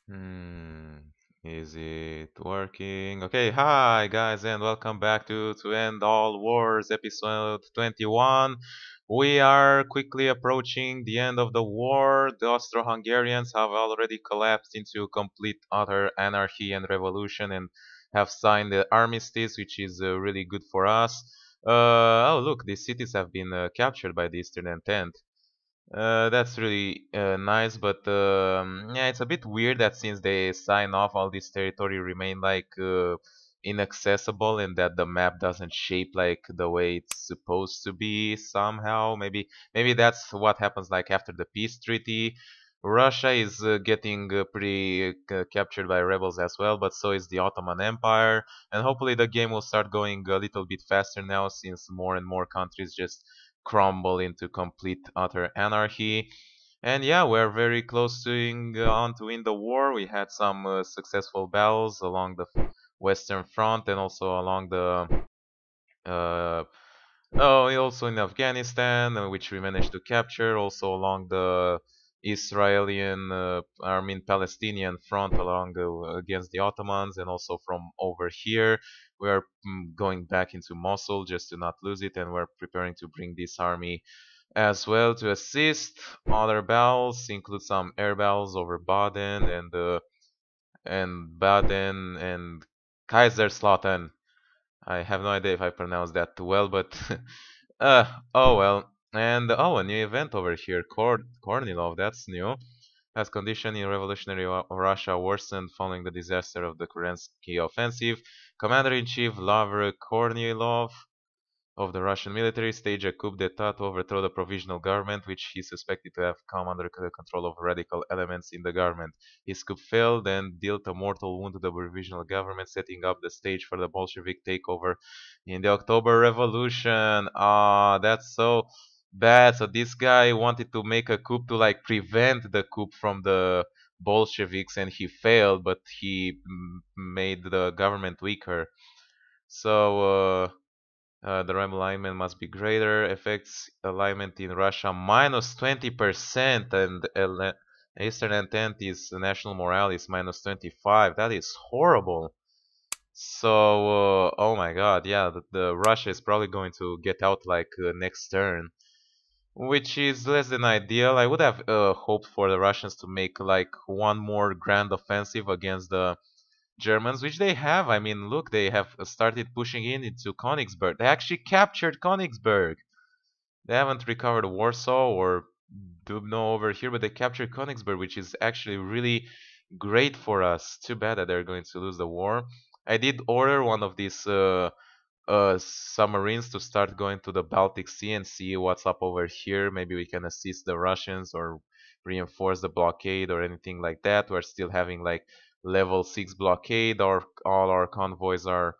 Hmm, is it working? Okay, hi guys, and welcome back to End All Wars episode 21. We are quickly approaching the end of the war. The Austro-Hungarians have already collapsed into complete utter anarchy and revolution and have signed the armistice, which is really good for us. Oh, look, these cities have been captured by the Eastern Entente. That's really nice, but yeah, it's a bit weird that since they sign off, all this territory remain like inaccessible, and that the map doesn't shape like the way it's supposed to be somehow. Maybe that's what happens like after the peace treaty. Russia is getting pretty captured by rebels as well, but so is the Ottoman Empire, and hopefully the game will start going a little bit faster now, since more and more countries just crumble into complete utter anarchy. And yeah, we're very close to on to win the war. We had some successful battles along the Western Front and also along the uh, oh, also in Afghanistan, which we managed to capture. Also along the I mean Palestinian front along against the Ottomans, and also from over here we are going back into Mosul just to not lose it, and we're preparing to bring this army as well to assist. Other battles include some air battles over Baden and Kaiserslautern. I have no idea if I pronounced that too well, but oh well. And oh, a new event over here, Kornilov, that's new. As condition in revolutionary Russia worsened following the disaster of the Kerensky offensive, Commander-in-Chief Lavr Kornilov of the Russian military staged a coup d'etat to overthrow the provisional government, which he suspected to have come under the control of radical elements in the government. His coup failed and dealt a mortal wound to the provisional government, setting up the stage for the Bolshevik takeover in the October Revolution. Ah, that's so bad. So this guy wanted to make a coup to like prevent the coup from the Bolsheviks, and he failed, but he made the government weaker. So the RAM alignment must be greater. Affects alignment in Russia minus 20%, and Eastern Entente is national morale is minus 25. That is horrible. So, oh my God, yeah, the Russia is probably going to get out like next turn, which is less than ideal. I would have hoped for the Russians to make like one more grand offensive against the Germans, which they have. I mean, look, they have started pushing in into Königsberg. They actually captured Königsberg. They haven't recovered Warsaw or Dubno over here, but they captured Königsberg, which is actually really great for us. Too bad that they're going to lose the war. I did order one of these submarines to start going to the Baltic Sea and see what's up over here. Maybe we can assist the Russians or reinforce the blockade or anything like that. We're still having like level 6 blockade. All our convoys are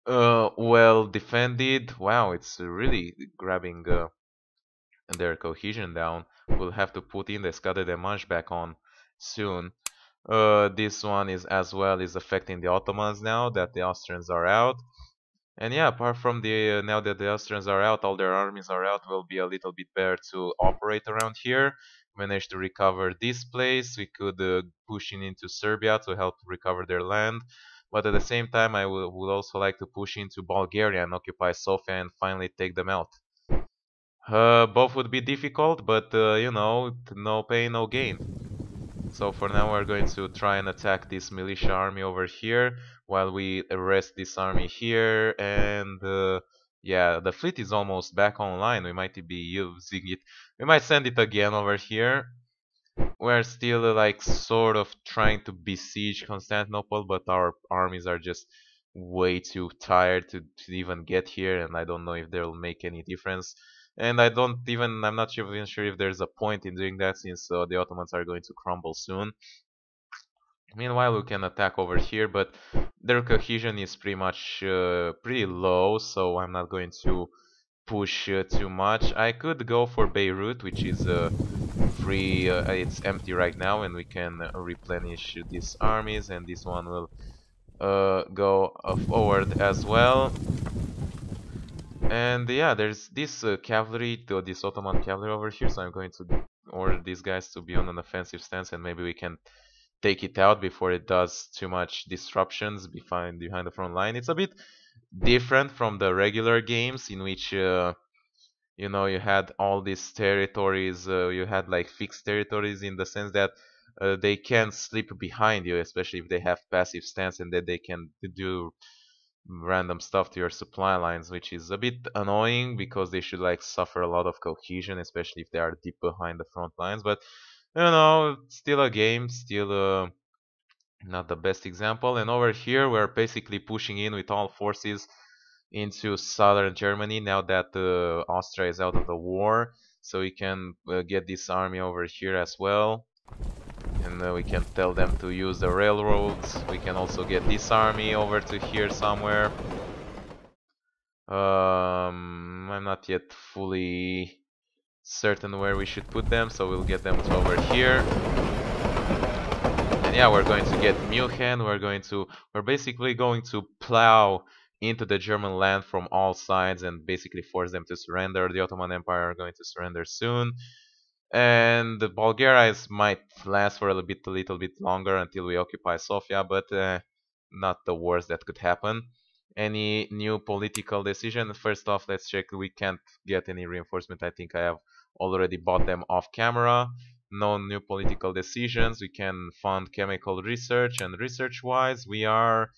well defended. Wow, it's really grabbing their cohesion down. We'll have to put in the Escada de Manche back on soon. This one is as well is affecting the Ottomans now that the Austrians are out. And yeah, apart from the now that the Austrians are out, all their armies are out, will be a little bit better to operate around here. Managed to recover this place. We could push in into Serbia to help recover their land. But at the same time, I would also like to push into Bulgaria and occupy Sofia and finally take them out. Both would be difficult, but you know, no pain, no gain. So for now we're going to try and attack this militia army over here while we arrest this army here, and yeah, the fleet is almost back online. We might be using it. We might send it again over here. We're still like sort of trying to besiege Constantinople, but our armies are just way too tired to even get here, and I don't know if they'll make any difference. And I'm not even sure if there's a point in doing that, since the Ottomans are going to crumble soon. Meanwhile, we can attack over here, but their cohesion is pretty much pretty low, so I'm not going to push too much. I could go for Beirut, which is free. It's empty right now, and we can replenish these armies, and this one will go forward as well. And yeah, there's this this Ottoman cavalry over here, so I'm going to order these guys to be on an offensive stance, and maybe we can take it out before it does too much disruptions behind the front line. It's a bit different from the regular games in which you had all these territories. You had like fixed territories in the sense that they can slip behind you, especially if they have passive stance, and that they can do random stuff to your supply lines, which is a bit annoying because they should like suffer a lot of cohesion, especially if they are deep behind the front lines. But still a game, still not the best example. And over here, we're basically pushing in with all forces into southern Germany now that Austria is out of the war. So we can get this army over here as well. And we can tell them to use the railroads. We can also get this army over to here somewhere. I'm not yet fully certain where we should put them, so we'll get them to over here. And yeah, we're going to get München. We're basically going to plow into the German land from all sides and basically force them to surrender. The Ottoman Empire are going to surrender soon. And the Bulgaria might last for a little bit longer until we occupy Sofia, but not the worst that could happen. Any new political decision? First off, let's check. We can't get any reinforcement. I think I have already bought them off camera. No new political decisions. We can fund chemical research, and research-wise, we are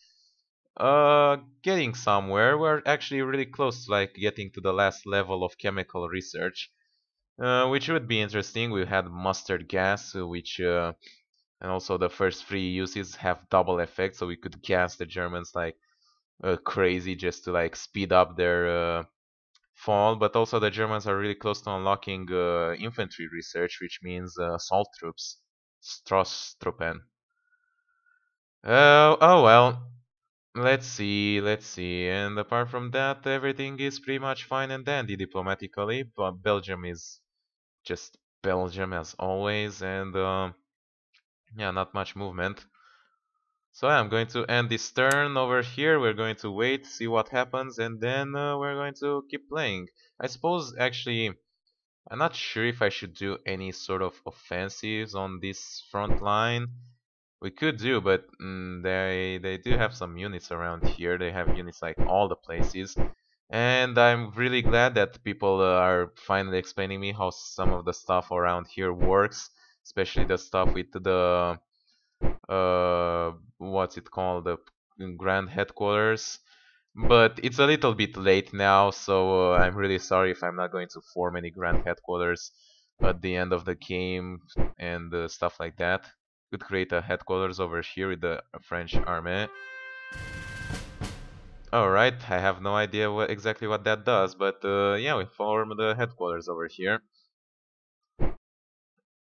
getting somewhere. We're actually really close to like getting to the last level of chemical research. Which would be interesting. We had mustard gas, which and also the first three uses have double effect, so we could gas the Germans like crazy just to like speed up their fall. But also the Germans are really close to unlocking infantry research, which means assault troops, Strasstruppen. Oh well. Let's see. And apart from that, everything is pretty much fine and dandy diplomatically. But Belgium is just Belgium as always, and yeah, not much movement. So I'm going to end this turn over here. We're going to wait, see what happens, and then we're going to keep playing. I suppose actually, I'm not sure if I should do any sort of offensives on this front line. We could do, but they do have some units around here. They have units like all the places. And I'm really glad that people are finally explaining me how some of the stuff around here works, especially the stuff with the what's it called, the grand headquarters. But it's a little bit late now, so I'm really sorry if I'm not going to form any grand headquarters at the end of the game and stuff like that. Could create a headquarters over here with the French army. Alright, I have no idea exactly what that does, but yeah, we form the headquarters over here.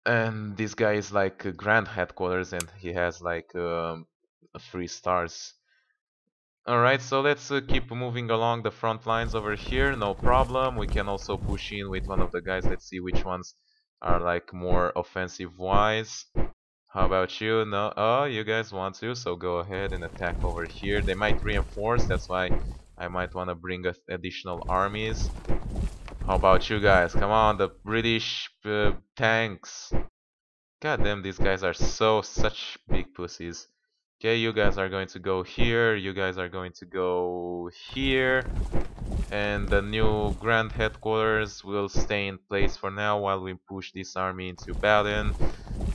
And this guy is like a grand headquarters and he has like 3 stars. Alright, so let's keep moving along the front lines over here, no problem. We can also push in with one of the guys, let's see which ones are like more offensive wise. How about you? No? Oh, you guys want to, so go ahead and attack over here. They might reinforce, that's why I might want to bring additional armies. How about you guys? Come on, the British tanks. God damn, these guys are such big pussies. Okay, you guys are going to go here, you guys are going to go here. And the new grand headquarters will stay in place for now while we push this army into Baden.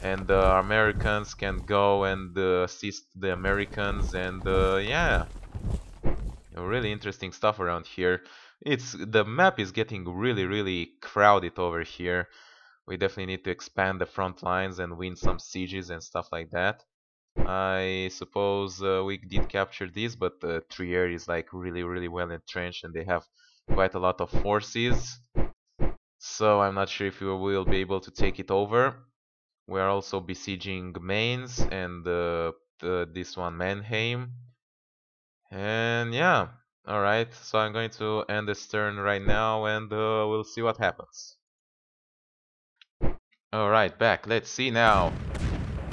And the Americans can go and assist the Americans, and yeah, really interesting stuff around here. The map is getting really crowded over here. We definitely need to expand the front lines and win some sieges and stuff like that. I suppose we did capture this, but Trier is like really well entrenched and they have quite a lot of forces. So I'm not sure if we will be able to take it over. We are also besieging Mainz and this one Mannheim. And yeah, alright, so I'm going to end this turn right now and we'll see what happens. Alright, back. Let's see now.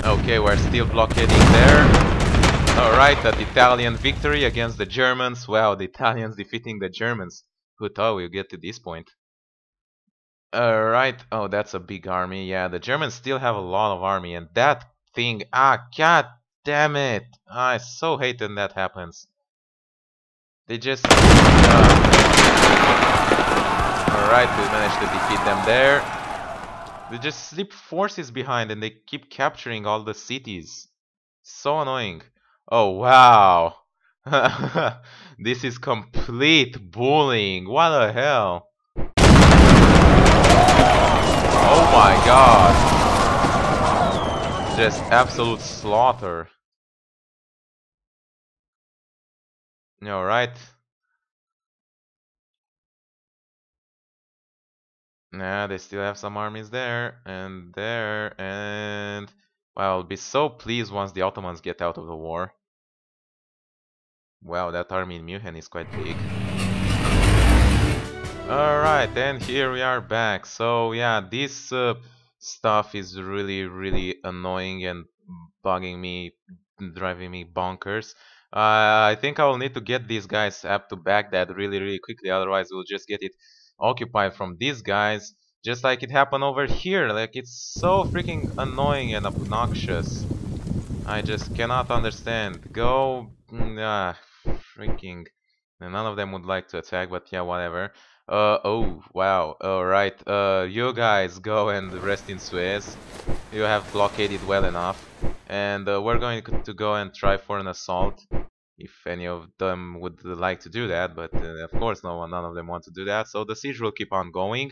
Okay, we're still blockading there. Alright, an Italian victory against the Germans. Wow, the Italians defeating the Germans. Who thought we'd get to this point? Alright, oh, that's a big army. Yeah, the Germans still have a lot of army, and that thing. Ah, god damn it. I so hate when that happens. They just... Alright, we managed to defeat them there. They just slip forces behind and they keep capturing all the cities. So annoying. Oh, wow. This is complete bullying. What the hell? Oh my god. Just absolute slaughter. Alright. Yeah, they still have some armies there and there and... Well, I'll be so pleased once the Ottomans get out of the war. Wow, that army in München is quite big. Alright, and here we are back. So yeah, this stuff is really annoying and bugging me, driving me bonkers. I think I will need to get these guys up to Baghdad really quickly, otherwise we'll just get it occupied from these guys, just like it happened over here. Like, it's so freaking annoying and obnoxious. I just cannot understand. Go, freaking. None of them would like to attack, but yeah, whatever. Oh, wow. Alright, you guys go and rest in Suez. You have blockaded well enough. And we're going to go and try for an assault. If any of them would like to do that, but of course none of them want to do that. So the siege will keep on going.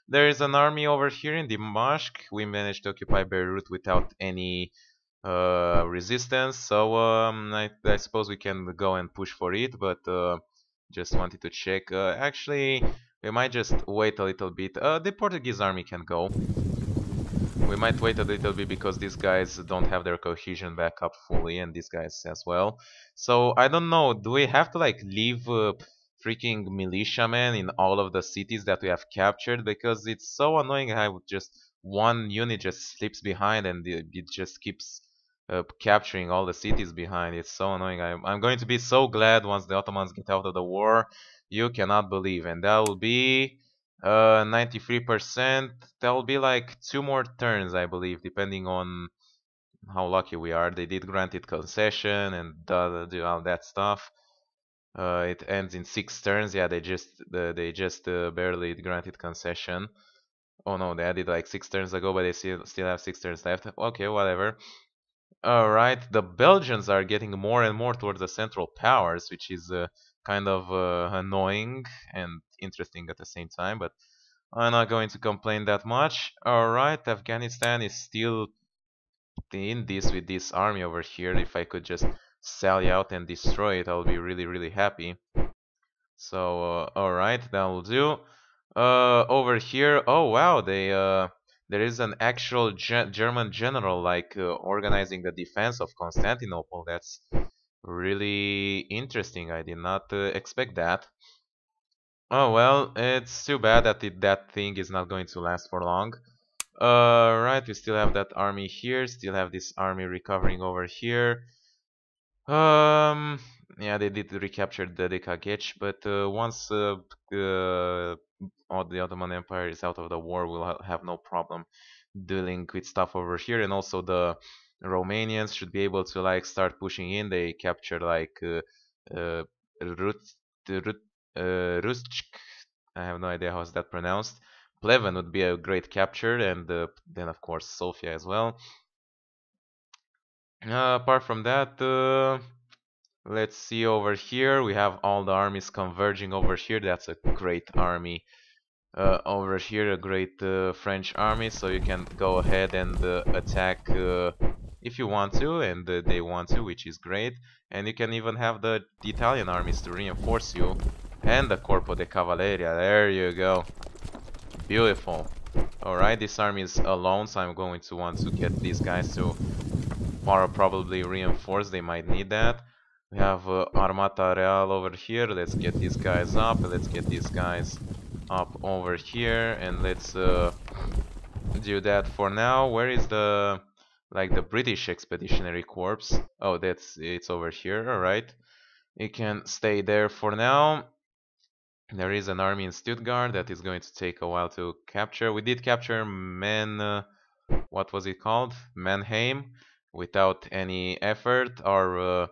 There is an army over here in Dimashq. We managed to occupy Beirut without any resistance, so I suppose we can go and push for it, but just wanted to check. Actually, we might just wait a little bit. The Portuguese army can go. We might wait a little bit because these guys don't have their cohesion back up fully, and these guys as well. So I don't know, do we have to like leave freaking militiamen in all of the cities that we have captured? Because it's so annoying how just one unit just slips behind and it just keeps capturing all the cities behind. It's so annoying. I'm going to be so glad once the Ottomans get out of the war. You cannot believe, and that will be 93%. That will be like 2 more turns, I believe, depending on how lucky we are. They did grant it concession and do all that stuff. It ends in 6 turns. Yeah, they just barely granted concession. Oh no, they added like 6 turns ago, but they still have 6 turns left. Okay, whatever. Alright, the Belgians are getting more and more towards the Central Powers, which is kind of annoying and interesting at the same time, but I'm not going to complain that much. Alright, Afghanistan is still in this with this army over here. If I could just sally out and destroy it, I'll be really happy. So, alright, that will do. Over here, oh wow, there is an actual German general like organizing the defense of Constantinople. That's really interesting. I did not expect that. Oh well, it's too bad that that thing is not going to last for long. Right, we still have that army here, still have this army recovering over here. Um, yeah, they did recapture the Dekagech, but once the Ottoman Empire is out of the war, we'll have no problem dealing with stuff over here, and also the Romanians should be able to like start pushing in. They captured like Rut, Rut, Rustchk. I have no idea how is that pronounced. Pleven would be a great capture, and then of course Sofia as well. Apart from that, let's see over here. We have all the armies converging over here. That's a great army. Over here, a great French army. So you can go ahead and attack if you want to, and they want to, which is great. And you can even have the Italian armies to reinforce you. And the Corpo de Cavalleria. There you go. Beautiful. Alright, this army is alone, so I'm going to want to get these guys to probably reinforce. They might need that. We have Armata Real over here. Let's get these guys up. Let's get these guys up over here, and let's do that for now. Where is the the British Expeditionary Corps? Oh, it's over here. All right, you can stay there for now. There is an army in Stuttgart that is going to take a while to capture. We did capture what was it called? Mannheim, without any effort. Our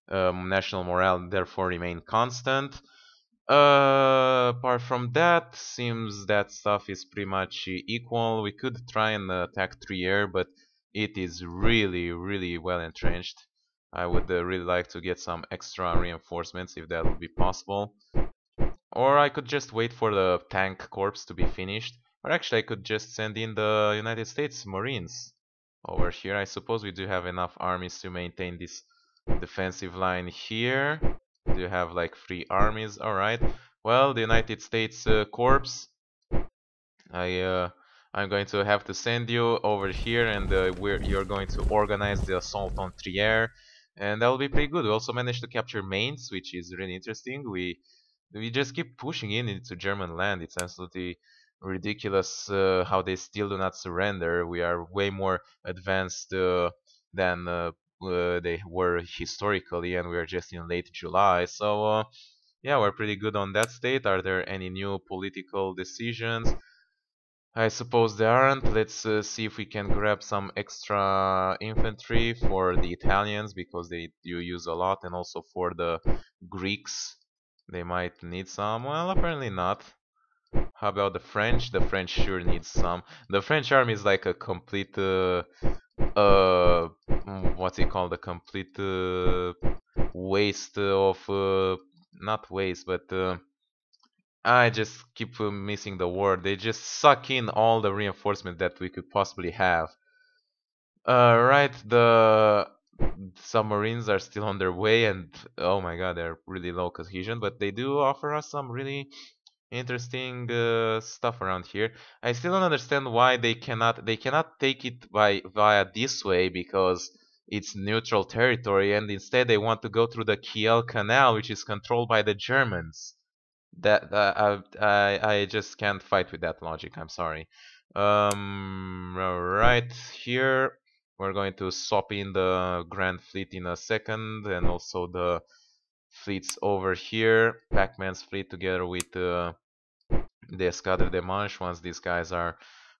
national morale therefore remain constant. Apart from that, seems that stuff is pretty much equal. We could try and attack Trier, but it is really, really well entrenched. I would really like to get some extra reinforcements if that would be possible. Or I could just wait for the tank corps to be finished. Or actually, I could just send in the United States Marines over here. I suppose we do have enough armies to maintain this defensive line here. Do you have like 3 armies? Alright. Well, the United States Corps, I I'm going to have to send you over here, and you're going to organize the assault on Trier, and that will be pretty good. We also managed to capture Mainz, which is really interesting. We just keep pushing in into German land. It's absolutely ridiculous how they still do not surrender. We are way more advanced than they were historically, and we are just in late July. So yeah, we're pretty good on that state. Are there any new political decisions? I suppose there aren't. Let's see if we can grab some extra infantry for the Italians, because they do use a lot, and also for the Greeks. They might need some. Well, apparently not. How about the French? The French sure need some. The French army is like a complete what's it called? A complete waste of not waste, but I just keep missing the word. They just suck in all the reinforcement that we could possibly have. Right, the submarines are still on their way, and oh my god, they're really low cohesion, but they do offer us some really interesting stuff around here. I still don't understand why they cannot take it by via this way, because it's neutral territory, and instead they want to go through the Kiel Canal, which is controlled by the Germans. That I just can't fight with that logic. I'm sorry. Right here we're going to swap in the Grand Fleet in a second, and also the fleets over here. Pac-Man's fleet together with the Escadre de Manche, once these guys are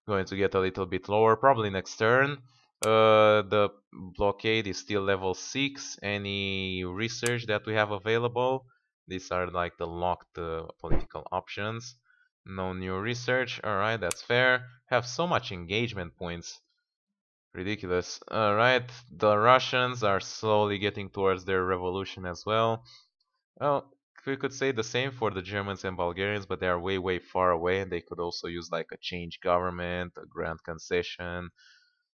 going to get a little bit lower, probably next turn. The blockade is still level 6. Any research that we have available? These are like the locked political options. No new research. Alright, that's fair. Have so much engagement points. Ridiculous. Alright, the Russians are slowly getting towards their revolution as well. Well, we could say the same for the Germans and Bulgarians, but they are way, way far away, and they could also use like a change government, a grand concession,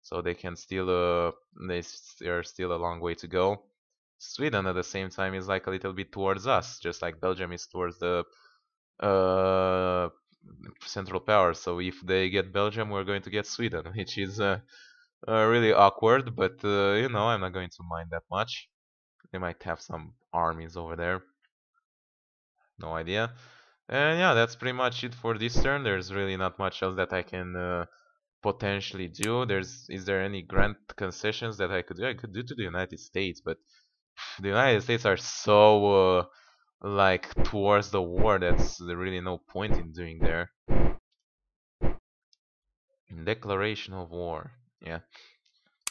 so they can still they're still a long way to go. Sweden at the same time is like a little bit towards us, just like Belgium is towards the uh, Central Power. So if they get Belgium, we're going to get Sweden, which is really awkward, but you know, I'm not going to mind that much. They might have some armies over there. No idea. And yeah, that's pretty much it for this turn. There's really not much else that I can potentially do. Is there any grand concessions that I could do? I could do to the United States, but the United States are so like towards the war. That's really no point in doing there. Declaration of war. Yeah.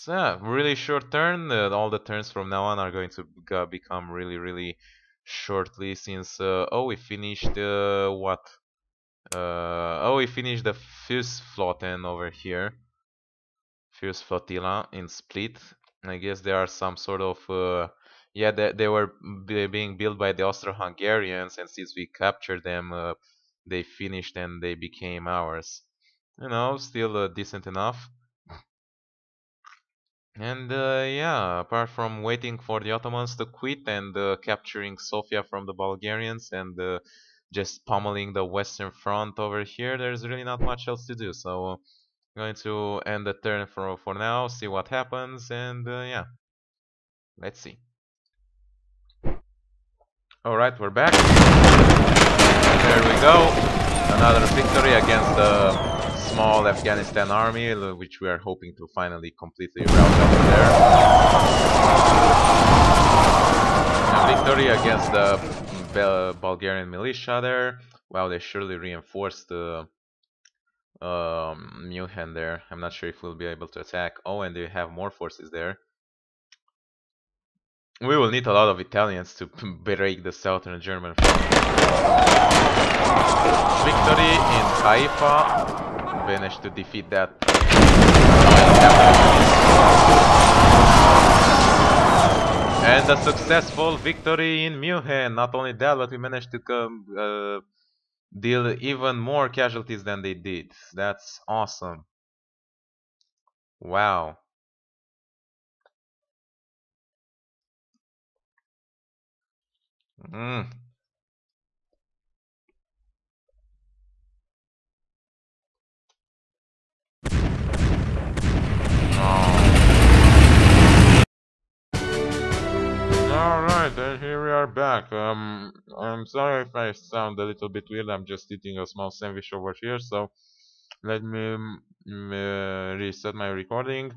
So yeah, really short turn. All the turns from now on are going to become really, really shortly, since oh, we finished what? Oh, we finished the Fusflotten over here. Fuse Flotilla in Split. I guess there are some sort of yeah, they were being built by the Austro-Hungarians, and since we captured them, they finished and they became ours. You know, still decent enough. And yeah, apart from waiting for the Ottomans to quit and capturing Sofia from the Bulgarians and just pummeling the Western Front over here, there's really not much else to do. So I'm going to end the turn for now, see what happens, and yeah, let's see. Alright, we're back. There we go. Another victory against the small Afghanistan army, which we are hoping to finally completely rout over there. A victory against the Bulgarian militia there. Wow, they surely reinforced München there. I'm not sure if we'll be able to attack. Oh, and they have more forces there. We will need a lot of Italians to break the southern German front. Victory in Haifa. Managed to defeat that. And a successful victory in München. Not only that, but we managed to deal even more casualties than they did. That's awesome. Wow. Mm. Alright, and here we are back. I'm sorry if I sound a little bit weird. I'm just eating a small sandwich over here, so let me reset my recording.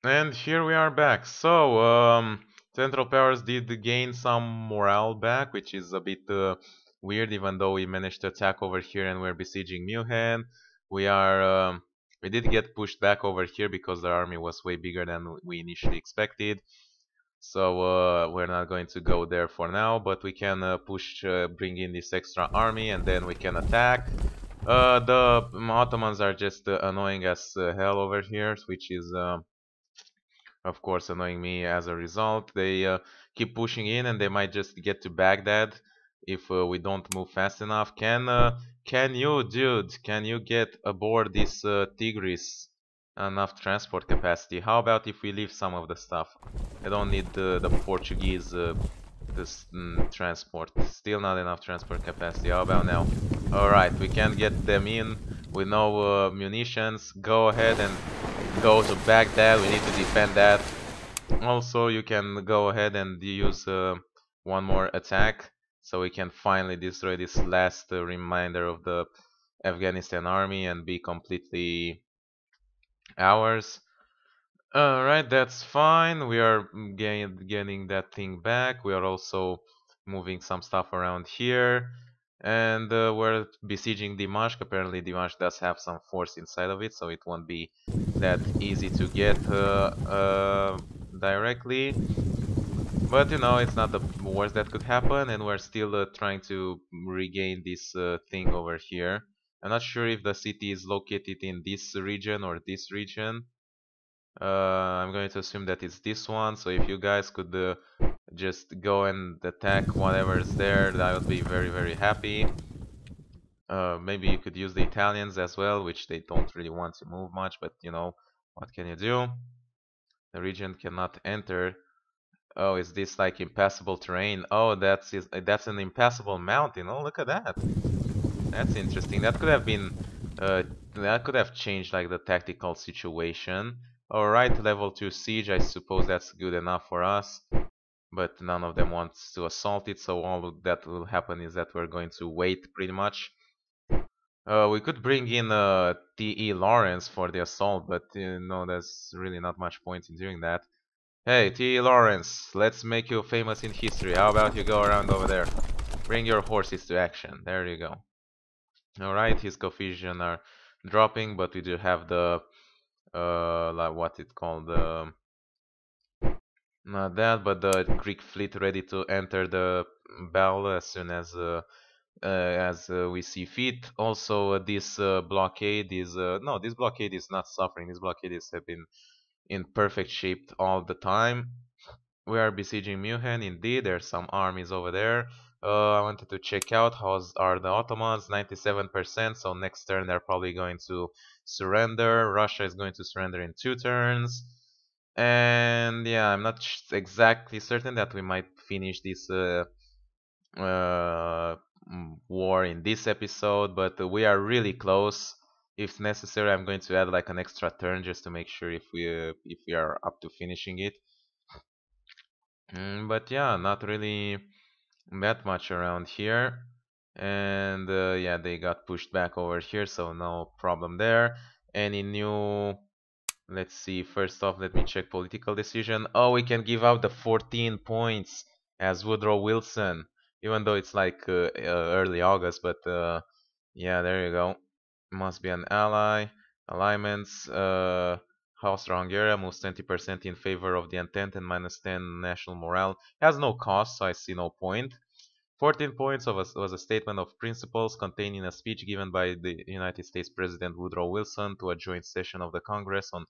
And here we are back. So, Central Powers did gain some morale back, which is a bit weird, even though we managed to attack over here and we're besieging München. We are, we did get pushed back over here because the army was way bigger than we initially expected. So we're not going to go there for now, but we can bring in this extra army, and then we can attack. The Ottomans are just annoying as hell over here, which is of course annoying me as a result. They keep pushing in, and they might just get to Baghdad if we don't move fast enough. Can you, dude? Can you get aboard this Tigris? Enough transport capacity. How about if we leave some of the stuff? I don't need the Portuguese transport. Still not enough transport capacity. How about now? Alright, we can get them in with no munitions. Go ahead and go to Baghdad. We need to defend that. Also, you can go ahead and use one more attack so we can finally destroy this last reminder of the Afghanistan army and be completely ours. Alright, that's fine. We are getting that thing back. We are also moving some stuff around here. And we're besieging Dimashq. Apparently Dimashq does have some force inside of it, so it won't be that easy to get directly. But you know, it's not the worst that could happen, and we're still trying to regain this thing over here. I'm not sure if the city is located in this region or this region. I'm going to assume that it's this one, so if you guys could just go and attack whatever's there, I would be very, very happy. Maybe you could use the Italians as well, which they don't really want to move much, but you know, what can you do? The region cannot enter. Oh, is this like impassable terrain? Oh, that's an impassable mountain. Oh, look at that. That's interesting. That could have changed like the tactical situation. Alright, level 2 siege, I suppose that's good enough for us. But none of them wants to assault it, so all that will happen is that we're going to wait pretty much. We could bring in T.E. Lawrence for the assault, but no, there's really not much point in doing that. Hey, T.E. Lawrence, let's make you famous in history. How about you go around over there? Bring your horses to action. There you go. Alright, his coefficient are dropping, but we do have the like what it called not that, but the Greek fleet ready to enter the battle as soon as we see fit. Also, this blockade is no, this blockade is not suffering. This blockade is have been in perfect shape all the time. We are besieging München. Indeed, there's some armies over there. I wanted to check out how are the Ottomans. 97%. So next turn they're probably going to surrender. Russia is going to surrender in 2 turns. And yeah, I'm not exactly certain that we might finish this uh, war in this episode, but we are really close. If necessary, I'm going to add like an extra turn just to make sure if we are up to finishing it. But yeah, not really that much around here. And yeah, they got pushed back over here, so no problem there. Any new... Let's see, first off, let me check political decision. Oh, we can give out the 14 points as Woodrow Wilson, even though it's like early August, but yeah, there you go. Must be an ally. Alignments. Austria-Hungary moves 20% in favor of the Entente and -10 national morale. Has no cost, so I see no point. 14 points was a statement of principles contained in a speech given by the United States President Woodrow Wilson to a joint session of the Congress on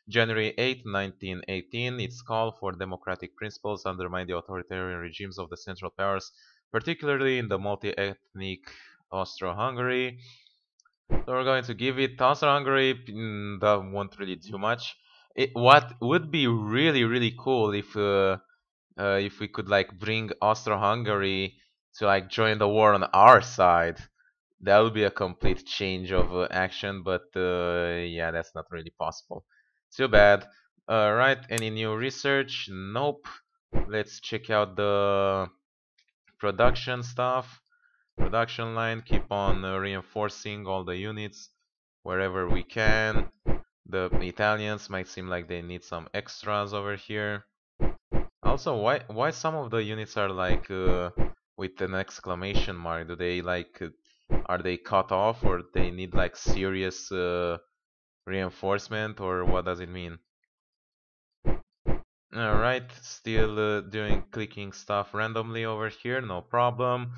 January 8, 1918. Its call for democratic principles undermined the authoritarian regimes of the Central Powers, particularly in the multi-ethnic Austro-Hungary. So we're going to give it Austro-Hungary. That won't really do much. What would be really cool if we could like bring Austro-Hungary to like join the war on our side. That would be a complete change of action, but yeah, that's not really possible. Too bad. Right, any new research? Nope. Let's check out the production stuff. Production line, keep on reinforcing all the units wherever we can. The Italians might seem like they need some extras over here. Also, why some of the units are like with an exclamation mark? Do they like are they cut off or they need like serious reinforcement or what does it mean? Alright, still doing clicking stuff randomly over here, no problem.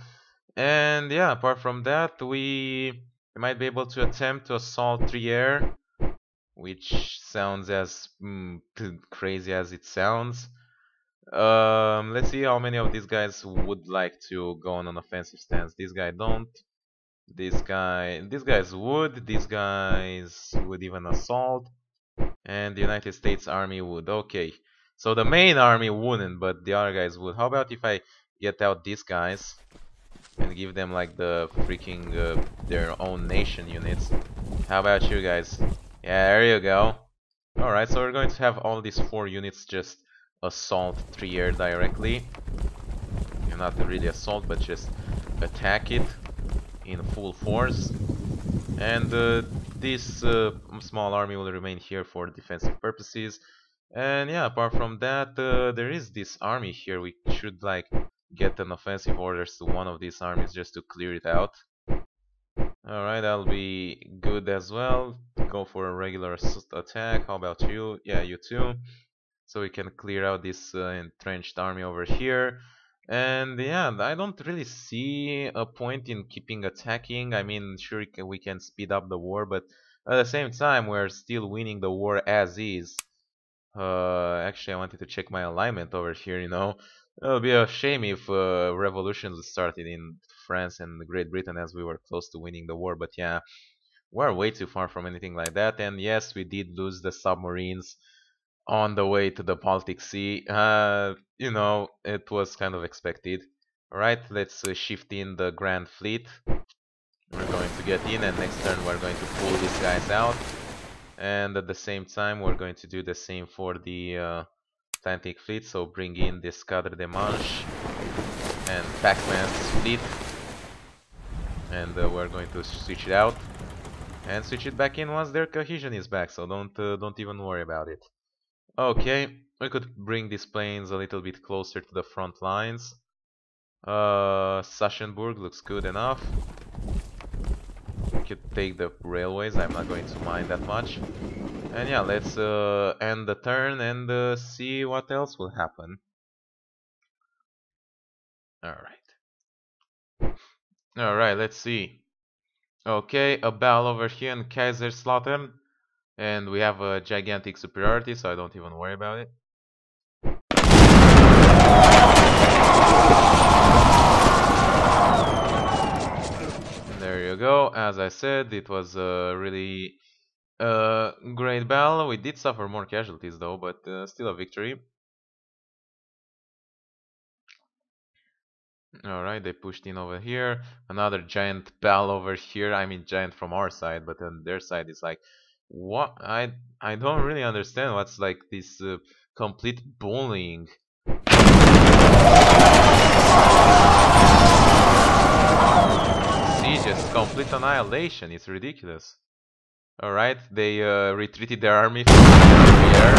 And yeah, apart from that, we might be able to attempt to assault Trier, which sounds as crazy as it sounds. Let's see how many of these guys would like to go on an offensive stance. This guy don't. These guys would. These guys would even assault. And the United States Army would. Okay. So the main army wouldn't, but the other guys would. How about if I get out these guys and give them like the freaking their own nation units? How about you guys? Yeah, there you go. Alright, so we're going to have all these 4 units just assault Trier directly. Not really assault, but just attack it in full force. And this small army will remain here for defensive purposes. And yeah, apart from that, there is this army here. We should like get an offensive orders to one of these armies just to clear it out. Alright, that'll be good as well. Go for a regular attack. How about you? Yeah, you too. So we can clear out this entrenched army over here. And yeah, I don't really see a point in keeping attacking. I mean, sure we can speed up the war, but at the same time, we're still winning the war as is. Actually, I wanted to check my alignment over here, you know. It would be a shame if revolutions started in France and Great Britain as we were close to winning the war, but yeah, we're way too far from anything like that. And yes, we did lose the submarines on the way to the Baltic Sea. You know, it was kind of expected. Alright, let's shift in the Grand Fleet. We're going to get in, and next turn we're going to pull these guys out. And at the same time, we're going to do the same for the Atlantic Fleet. So bring in this Cadre de Manche and Pac-Man's fleet. And we're going to switch it out. And switch it back in once their cohesion is back. So don't even worry about it. Okay, we could bring these planes a little bit closer to the front lines. Sachsenburg looks good enough. We could take the railways, I'm not going to mind that much. And yeah, let's end the turn and see what else will happen. Alright, let's see. Okay, a battle over here in Kaiserslautern. And we have a gigantic superiority, so I don't even worry about it. There you go. As I said, it was a really great battle. We did suffer more casualties though, but still a victory. Alright, they pushed in over here. Another giant battle over here. I mean giant from our side, but on their side is like, what? I don't really understand what's like this complete bullying. Sieges, complete annihilation. It's ridiculous. Alright, they retreated their army from the air.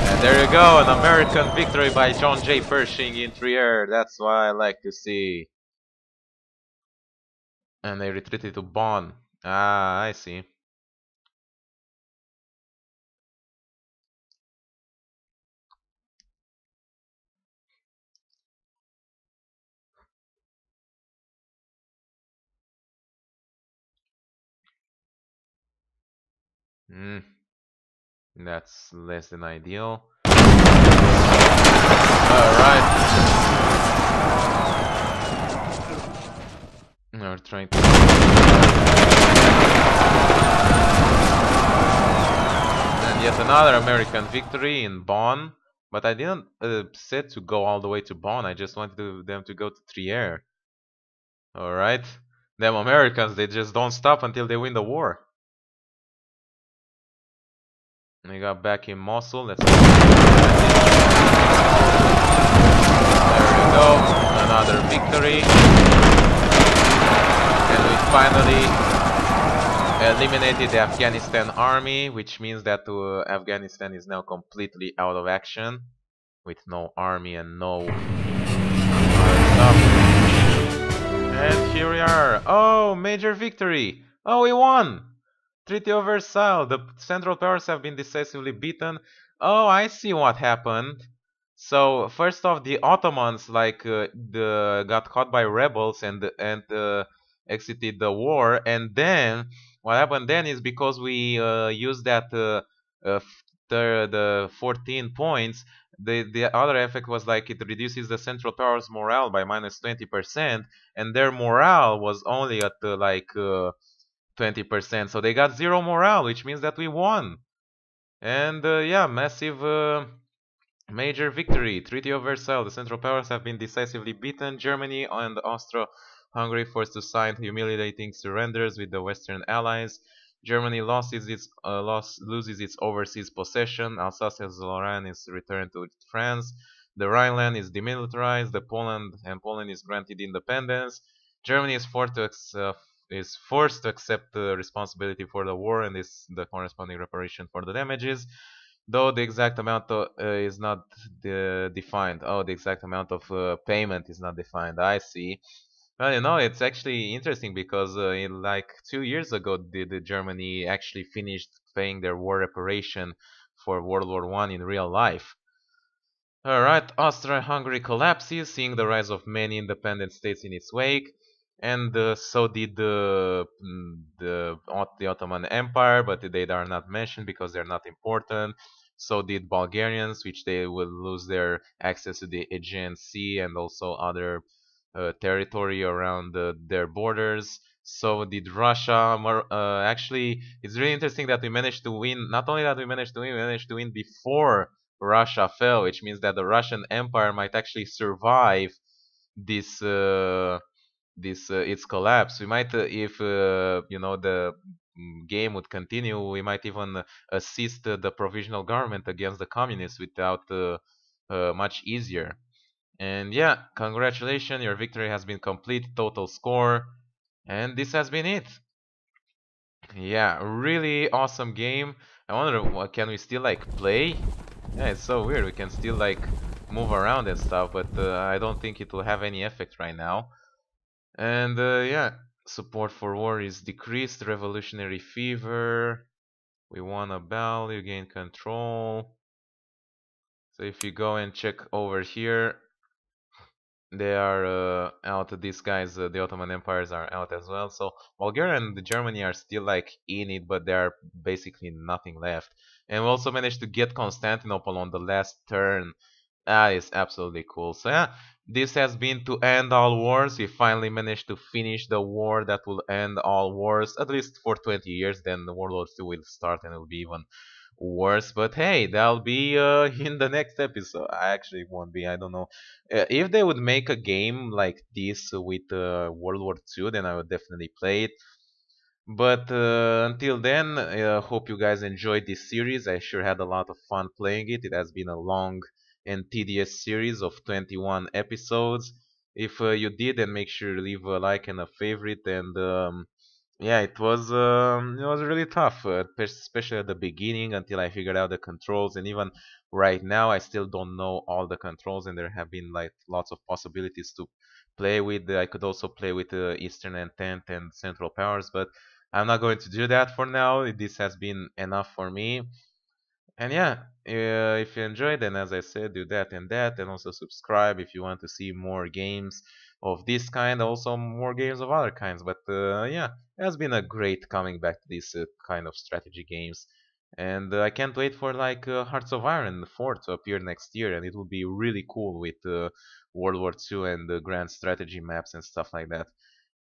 And there you go, an American victory by John J. Pershing in Trier. That's what I like to see. And they retreated to Bonn. Ah, I see. Mm, that's less than ideal. Alright. We're trying to. And yet another American victory in Bonn. But I didn't set to go all the way to Bonn. I just wanted them to go to Trier. Alright. Them Americans, they just don't stop until they win the war. We got back in Mosul. Let's. There we go. Another victory. And we finally eliminated the Afghanistan army, which means that Afghanistan is now completely out of action, with no army and no other stuff. And here we are. Oh, major victory! Oh, we won! Treaty of Versailles. The Central Powers have been decisively beaten. Oh, I see what happened. So first off, the Ottomans got caught by rebels and exited the war, and then what happened then is because we used that uh, the 14 points. The other effect was like it reduces the Central Powers morale by minus 20%, and their morale was only at 20%. So they got zero morale, which means that we won. And yeah, massive major victory. Treaty of Versailles. The Central Powers have been decisively beaten. Germany and Austro-Hungary forced to sign humiliating surrenders with the Western Allies. Germany loses its overseas possession. Alsace-Lorraine is returned to France. The Rhineland is demilitarized. Poland is granted independence. Germany is forced to accept the responsibility for the war and the corresponding reparation for the damages. Though the exact amount is not defined. Oh, the exact amount of payment is not defined. I see. Well, it's actually interesting because like 2 years ago, the Germany actually finished paying their war reparation for World War One in real life. Alright, Austria-Hungary collapses, seeing the rise of many independent states in its wake, and so did the Ottoman Empire, but they are not mentioned because they're not important. So did Bulgarians, which they will lose their access to the Aegean Sea and also other territory around their borders. So did Russia. Actually, it's really interesting that we managed to win. Not only that we managed to win, we managed to win before Russia fell, which means that the Russian Empire might actually survive this its collapse. We might, if the game would continue, we might even assist the provisional government against the communists without much easier. And yeah, congratulations, your victory has been complete. Total score, and this has been it. Yeah, really awesome game. I wonder, can we still like play? Yeah, it's so weird. We can still like move around and stuff, but I don't think it will have any effect right now. And yeah, support for war is decreased. Revolutionary fever. We won a battle. You gain control. So if you go and check over here, they are out. These guys, the Ottoman empires, are out as well. So Bulgaria and Germany are still like in it, but there are basically nothing left. And we also managed to get Constantinople on the last turn. That is absolutely cool. So yeah, this has been To End All Wars. We finally managed to finish the war that will end all wars, at least for 20 years. Then the World War II will start and it will be even worse. But hey, that'll be in the next episode. I actually won't be. I don't know. If they would make a game like this with World War II, then I would definitely play it. But until then, hope you guys enjoyed this series. I sure had a lot of fun playing it. It has been a long and tedious series of 21 episodes. If you did, then make sure to leave a like and a favorite. And yeah, it was really tough, especially at the beginning until I figured out the controls. And even right now, I still don't know all the controls, and there have been like lots of possibilities to play with. I could also play with Eastern Entente and Central Powers, but I'm not going to do that for now. This has been enough for me. And yeah, if you enjoyed, then as I said, do that and that, and also subscribe if you want to see more games of this kind, also more games of other kinds. But yeah, it has been a great coming back to these kind of strategy games. And I can't wait for like Hearts of Iron 4 to appear next year, and it will be really cool with World War II and the grand strategy maps and stuff like that.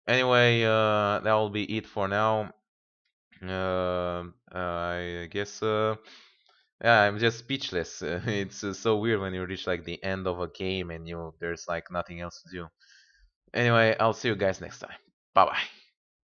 Anyway, that will be it for now. I guess yeah, I'm just speechless. It's so weird when you reach like the end of a game and there's like nothing else to do. Anyway, I'll see you guys next time. Bye bye.